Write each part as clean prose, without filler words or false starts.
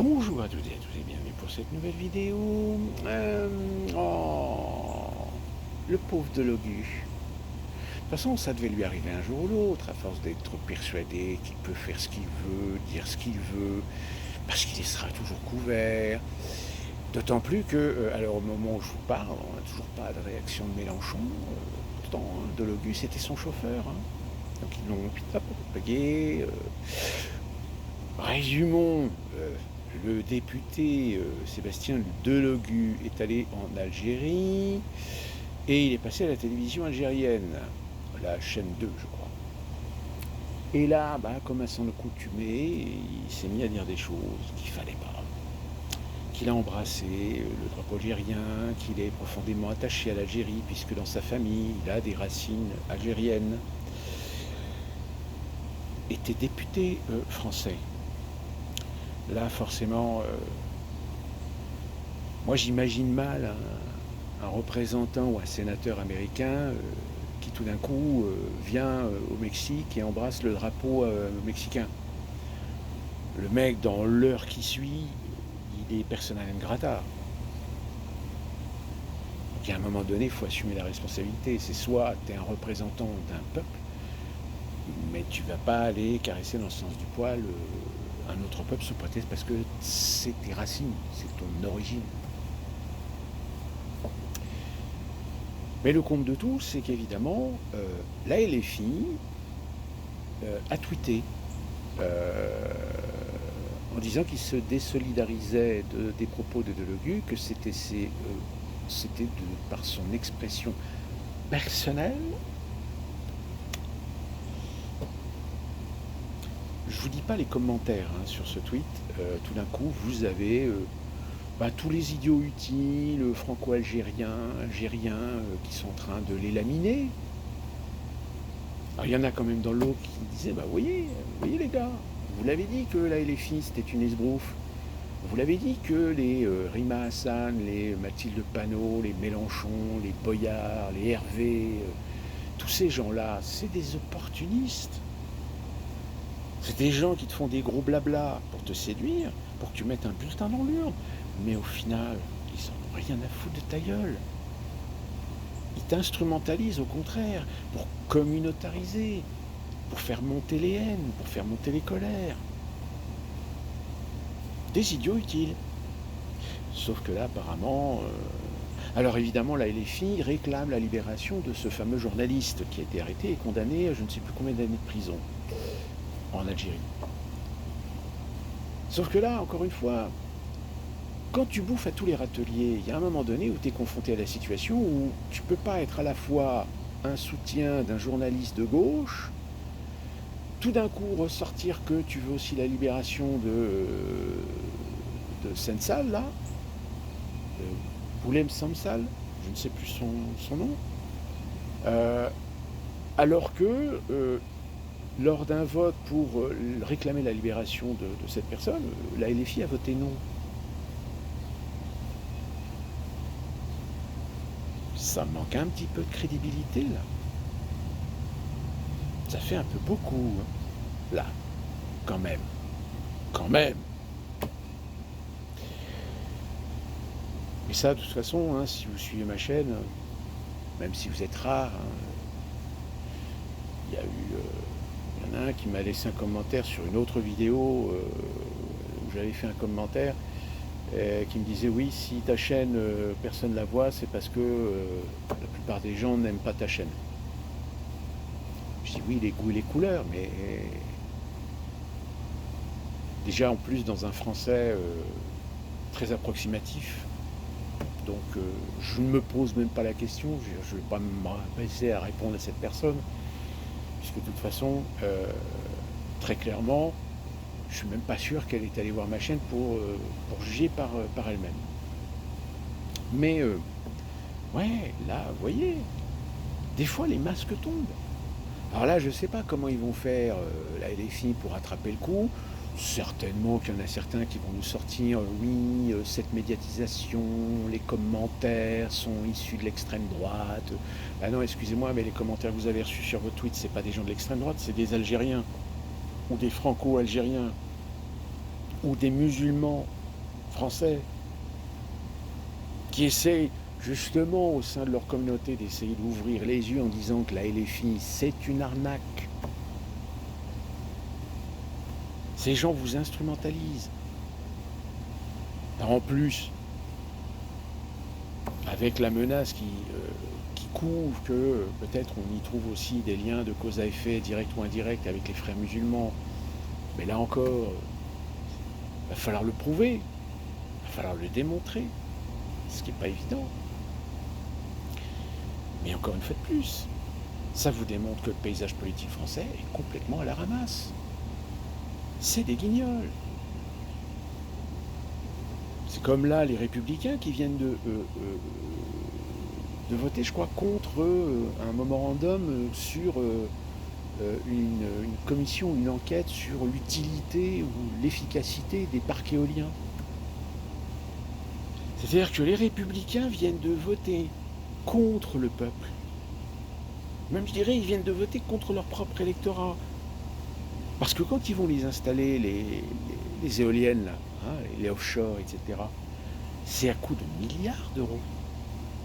Bonjour à toutes et à tous et bienvenue pour cette nouvelle vidéo. Le pauvre de Logu. De toute façon, ça devait lui arriver un jour ou l'autre, à force d'être persuadé qu'il peut faire ce qu'il veut, dire ce qu'il veut, parce qu'il sera toujours couvert. D'autant plus que, alors au moment où je vous parle, on n'a toujours pas de réaction de Mélenchon. Pourtant, de Logu, c'était son chauffeur. Donc ils l'ont payé. Résumons. Le député Sébastien Delogu est allé en Algérie et il est passé à la télévision algérienne, la chaîne 2 je crois. Et là, comme à son accoutumée, il s'est mis à dire des choses qu'il fallait pas. Qu'il a embrassé le drapeau algérien, qu'il est profondément attaché à l'Algérie puisque dans sa famille il a des racines algériennes. Était député français. Là, forcément, moi j'imagine mal un représentant ou un sénateur américain qui tout d'un coup vient au Mexique et embrasse le drapeau mexicain. Le mec, dans l'heure qui suit, il est persona non grata. Donc à un moment donné, il faut assumer la responsabilité. C'est soit tu es un représentant d'un peuple, mais tu vas pas aller caresser dans le sens du poil un autre peuple sous prétexte parce que c'est tes racines, c'est ton origine. Mais le compte de tout, c'est qu'évidemment, la LFI a tweeté en disant qu'il se désolidarisait des propos de Delogu, que c'était par son expression personnelle. Je ne vous dis pas les commentaires sur ce tweet. Tout d'un coup, vous avez tous les idiots utiles, franco-algériens, algériens, qui sont en train de les laminer. Alors il y en a quand même dans l'eau qui disaient, vous voyez les gars, vous l'avez dit que la LFI c'était une esbrouffe. Vous l'avez dit que les Rima Hassan, les Mathilde Panot, les Mélenchon, les Boyard, les Hervé, tous ces gens-là, c'est des opportunistes. C'est des gens qui te font des gros blabla pour te séduire, pour que tu mettes un bulletin dans l'urne. Mais au final, ils n'en ont rien à foutre de ta gueule. Ils t'instrumentalisent au contraire, pour communautariser, pour faire monter les haines, pour faire monter les colères. Des idiots utiles. Sauf que là, apparemment... Alors évidemment, la LFI réclame la libération de ce fameux journaliste qui a été arrêté et condamné à je ne sais plus combien d'années de prison en Algérie. Sauf que là, encore une fois, quand tu bouffes à tous les râteliers, il y a un moment donné où tu es confronté à la situation où tu ne peux pas être à la fois un soutien d'un journaliste de gauche, tout d'un coup ressortir que tu veux aussi la libération de Sensal, là, Boulem Samsal, je ne sais plus son nom, alors que lors d'un vote pour réclamer la libération de cette personne, la LFI a voté non. Ça manque un petit peu de crédibilité, là. Ça fait un peu beaucoup, là, quand même. Quand même. Mais ça, de toute façon, si vous suivez ma chaîne, même si vous êtes rare, il y en a un qui m'a laissé un commentaire sur une autre vidéo où j'avais fait un commentaire qui me disait oui, si ta chaîne personne la voit, c'est parce que la plupart des gens n'aiment pas ta chaîne. Je dis oui, les goûts et les couleurs, mais déjà en plus dans un français très approximatif, donc je ne me pose même pas la question, je ne vais pas m'empresser à répondre à cette personne, puisque de toute façon, très clairement, je suis même pas sûr qu'elle est allée voir ma chaîne pour juger par elle-même. Mais ouais, là, vous voyez, des fois les masques tombent. Alors là, je ne sais pas comment ils vont faire la LFI pour attraper le coup. Certainement qu'il y en a certains qui vont nous sortir, oui, cette médiatisation, les commentaires sont issus de l'extrême droite. Ah non, excusez-moi, mais les commentaires que vous avez reçus sur votre tweet, c'est pas des gens de l'extrême droite, c'est des Algériens ou des Franco-Algériens. ou des musulmans français qui essayent justement au sein de leur communauté d'essayer d'ouvrir les yeux en disant que la LFI c'est une arnaque. Ces gens vous instrumentalisent. En plus, avec la menace qui couvre que peut-être on y trouve aussi des liens de cause à effet direct ou indirect avec les frères musulmans, mais là encore, il va falloir le prouver, il va falloir le démontrer, ce qui n'est pas évident. Mais encore une fois de plus, ça vous démontre que le paysage politique français est complètement à la ramasse. C'est des guignols. C'est comme là les Républicains qui viennent de voter, je crois, contre un mémorandum sur une commission, une enquête sur l'utilité ou l'efficacité des parcs éoliens. C'est-à-dire que les Républicains viennent de voter contre le peuple. Même, je dirais, ils viennent de voter contre leur propre électorat. Parce que quand ils vont les installer, les éoliennes, là, hein, les offshore, etc., c'est à coût de milliards d'euros.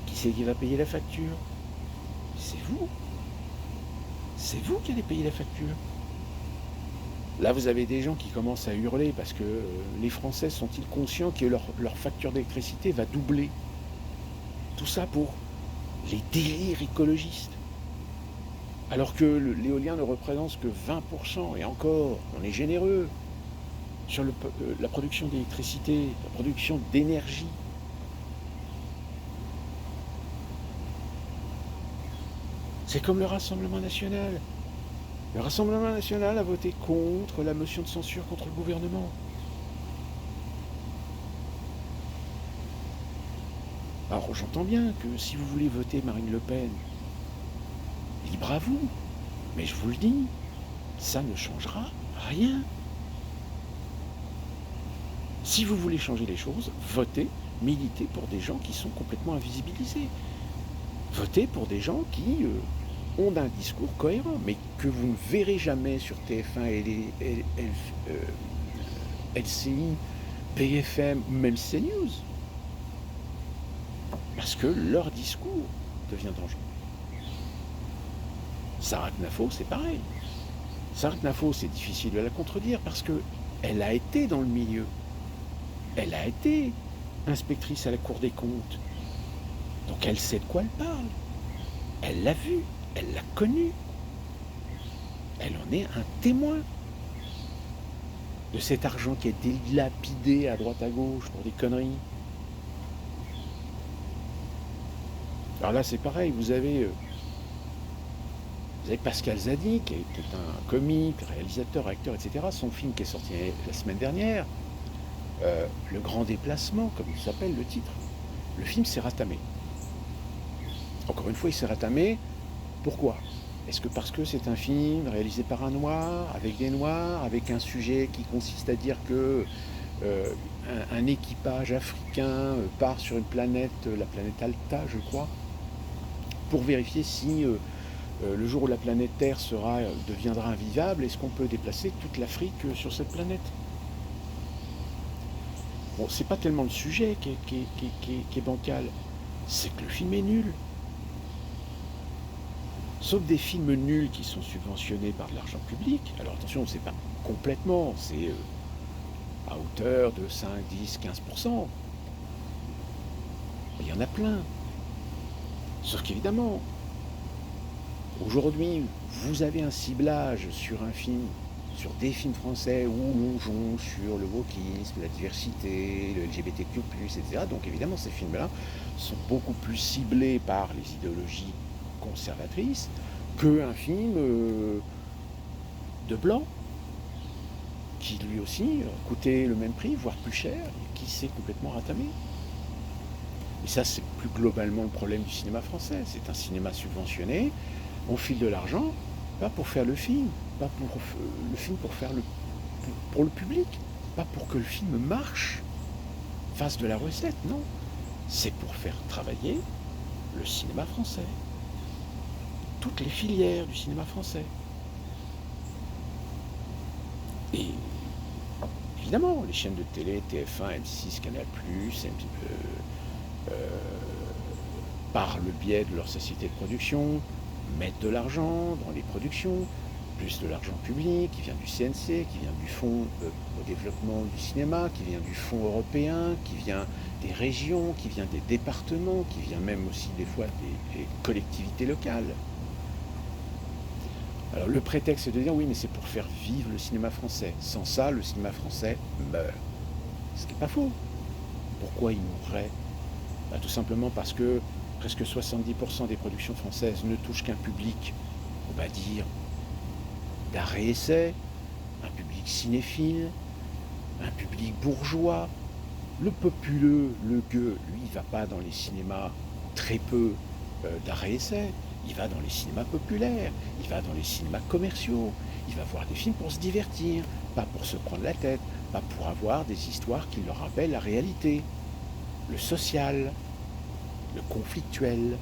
Qui c'est qui va payer la facture? C'est vous. C'est vous qui allez payer la facture. Là, vous avez des gens qui commencent à hurler parce que les Français sont-ils conscients que leur facture d'électricité va doubler? Tout ça pour les délires écologistes. Alors que l'éolien ne représente que 20%, et encore, on est généreux sur la production d'électricité, la production d'énergie. C'est comme le Rassemblement national. Le Rassemblement national a voté contre la motion de censure contre le gouvernement. Alors j'entends bien que si vous voulez voter Marine Le Pen, libre à vous, mais je vous le dis, ça ne changera rien. Si vous voulez changer les choses, votez, militez pour des gens qui sont complètement invisibilisés. Votez pour des gens qui ont un discours cohérent, mais que vous ne verrez jamais sur TF1 et LCI, BFM, même CNews. Parce que leur discours devient dangereux. Sarah Knafo, c'est pareil. Sarah Knafo, c'est difficile de la contredire parce qu'elle a été dans le milieu. Elle a été inspectrice à la Cour des comptes. Donc elle sait de quoi elle parle. Elle l'a vu, elle l'a connu. Elle en est un témoin de cet argent qui est dilapidé à droite à gauche pour des conneries. Alors là, c'est pareil, vous avez Pascal Zadi, qui est un comique, réalisateur, acteur, etc. Son film qui est sorti la semaine dernière, Le Grand Déplacement, comme il s'appelle le titre, le film s'est ratamé. Encore une fois, il s'est ratamé. Pourquoi? Est-ce que parce que c'est un film réalisé par un noir, avec des noirs, avec un sujet qui consiste à dire que un équipage africain part sur une planète, la planète Alta, je crois, pour vérifier si le jour où la planète Terre deviendra invivable, est-ce qu'on peut déplacer toute l'Afrique sur cette planète? Bon, c'est pas tellement le sujet qui est bancal, c'est que le film est nul. Sauf des films nuls qui sont subventionnés par de l'argent public. Alors attention, c'est pas complètement, c'est à hauteur de 5, 10, 15%. Il y en a plein. Sauf qu'évidemment, aujourd'hui, vous avez un ciblage sur un film, sur des films français où l'on jongle sur le wokisme, la diversité, le LGBTQ+, etc. Donc évidemment, ces films-là sont beaucoup plus ciblés par les idéologies conservatrice qu'un film de blanc qui lui aussi coûtait le même prix, voire plus cher, et qui s'est complètement ratamé. Et ça, c'est plus globalement le problème du cinéma français. C'est un cinéma subventionné, on file de l'argent, pas pour faire le film, pas pour le film pour le public, pas pour que le film marche, fasse de la recette, non. C'est pour faire travailler le cinéma français. Toutes les filières du cinéma français. Et évidemment, les chaînes de télé, TF1, M6, Canal+, par le biais de leur société de production, mettent de l'argent dans les productions, plus de l'argent public qui vient du CNC, qui vient du Fonds au développement du cinéma, qui vient du Fonds européen, qui vient des régions, qui vient des départements, qui vient même aussi des fois des collectivités locales. Alors le prétexte est de dire oui, mais c'est pour faire vivre le cinéma français. Sans ça, le cinéma français meurt. Ce qui n'est pas faux. Pourquoi il mourrait? Tout simplement parce que presque 70% des productions françaises ne touchent qu'un public, on va dire, d'art et essai, un public cinéphile, un public bourgeois. Le populeux, le gueux, lui, il ne va pas dans les cinémas très peu d'art et essai. Il va dans les cinémas populaires, il va dans les cinémas commerciaux, il va voir des films pour se divertir, pas pour se prendre la tête, pas pour avoir des histoires qui leur rappellent la réalité, le social, le conflictuel,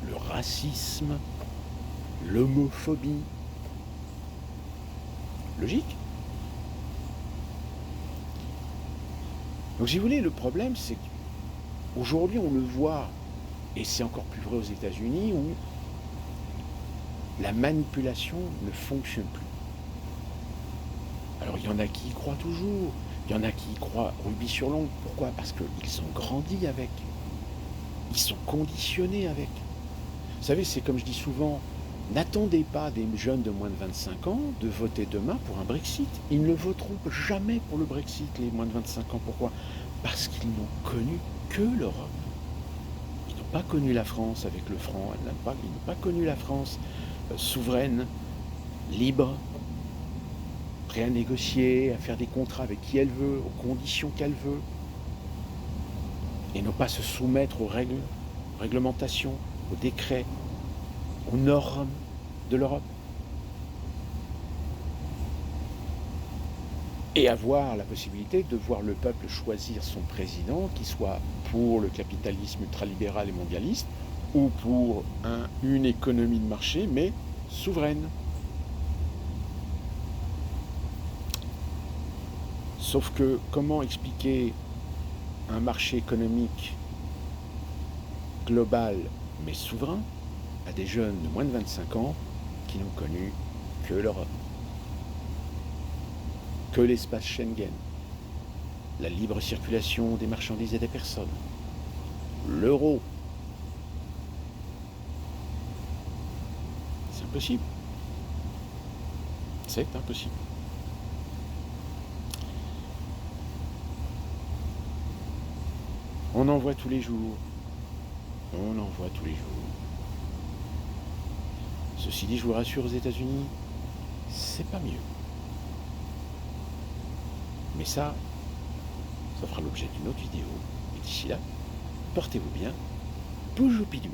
le racisme, l'homophobie. Logique. Donc si vous voulez, le problème c'est qu'aujourd'hui on le voit, et c'est encore plus vrai aux États-Unis, où la manipulation ne fonctionne plus. Alors il y en a qui y croient toujours, il y en a qui y croient rubis sur l'ongle. Pourquoi? Parce qu'ils ont grandi avec, ils sont conditionnés avec. Vous savez, c'est comme je dis souvent, n'attendez pas des jeunes de moins de 25 ans de voter demain pour un Brexit. Ils ne voteront jamais pour le Brexit, les moins de 25 ans. Pourquoi? Parce qu'ils n'ont connu que l'Europe. Ils n'ont pas connu la France avec le franc, ils n'ont pas connu la France souveraine, libre, prêt à négocier, à faire des contrats avec qui elle veut, aux conditions qu'elle veut, et non pas se soumettre aux règles, réglementations, aux décrets, aux normes de l'Europe. Et avoir la possibilité de voir le peuple choisir son président, qui soit pour le capitalisme ultralibéral et mondialiste, ou pour une économie de marché, mais souveraine. Sauf que comment expliquer un marché économique global, mais souverain, à des jeunes de moins de 25 ans qui n'ont connu que l'Europe, que l'espace Schengen, la libre circulation des marchandises et des personnes, l'euro? C'est impossible. C'est impossible. On en voit tous les jours. On en voit tous les jours. Ceci dit, je vous rassure, aux États-Unis, c'est pas mieux. Mais ça fera l'objet d'une autre vidéo. Et d'ici là, portez-vous bien. Bougou bidouille.